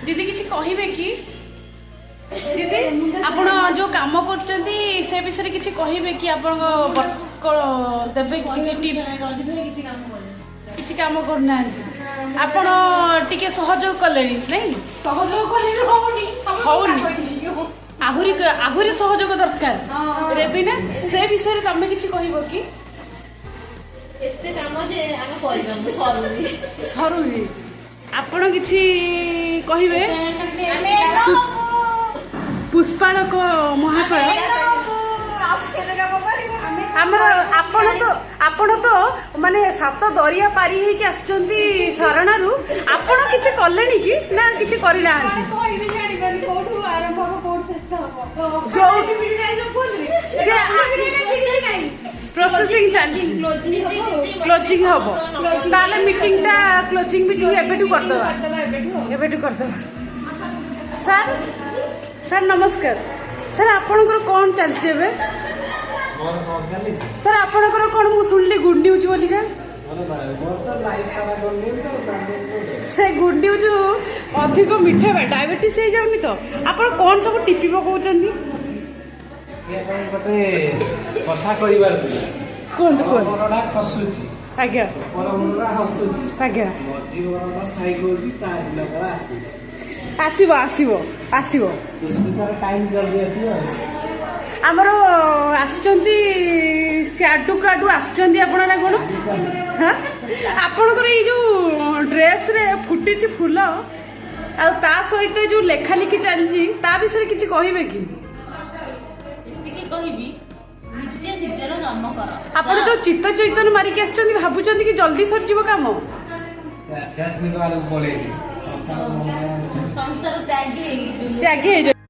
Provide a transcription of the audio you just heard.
दीदी किसी कहबे कि दीदी आपण जो काम करछंती से विषय रे किसी कहबे कि आपण देबे किसी टिप्स किसी काम करना आपण टिके सहयोग कले नहीं सहयोग कले होनी आहुरी आहुरी सहयोग दरकार रेबिना से विषय रे तमे किसी कहबो कि एते काम जे आमे करबम सरुनी सरुनी आपण किसी कहबे पुष्पालक महाशय आपण तो माने सात दरिया पारी हे कि आछंती शरणारू आपण किछि करलेनी कि ना किछि करि नाहंती कहबे जानिबानी कोठु आरंभ हो कोठ शेष हो जो मीटिंग जो कोनरी प्रोसेसिंग चार्जिंग क्लोजिंग हबो ताले मीटिंग ता क्लोजिंग मीटिंग एबेटू कर दबा सर सर नमस्कार सर आपनकर कोन चलचे बे सर आपनकर कोन मु सुनली गुड न्यूज बोली का से गुड न्यूज अधिक मिठे बा डायबिटीज हे जाउनी तो आपन कोन सब टिपी पकाउचंदी कथा करिबार कोन कोरोना खसुची आज्ञा कोरोना हसुची आज्ञा मजी कोरोना खाइ कोजी ता दिनकर आसीबो आसीबो आसीबो इसुतार टाइम जल्दी आसीबो आमर आछंती स्याडू काडू आछंती आपण ना कोन हां आपणकर ई जो ड्रेस रे फुटी छि फूल आ ता सहित जो लेखा लिखि चलजी ता विषय किछि कहिबे कि एतिके कहिबी निजे निजेर जन्म कर आपण जो चित्त चैतन्य मारी के आछंती भाबुचंती कि जल्दी सर जीवो काम टेक्निकल बोले संसार त्यागी त्यागी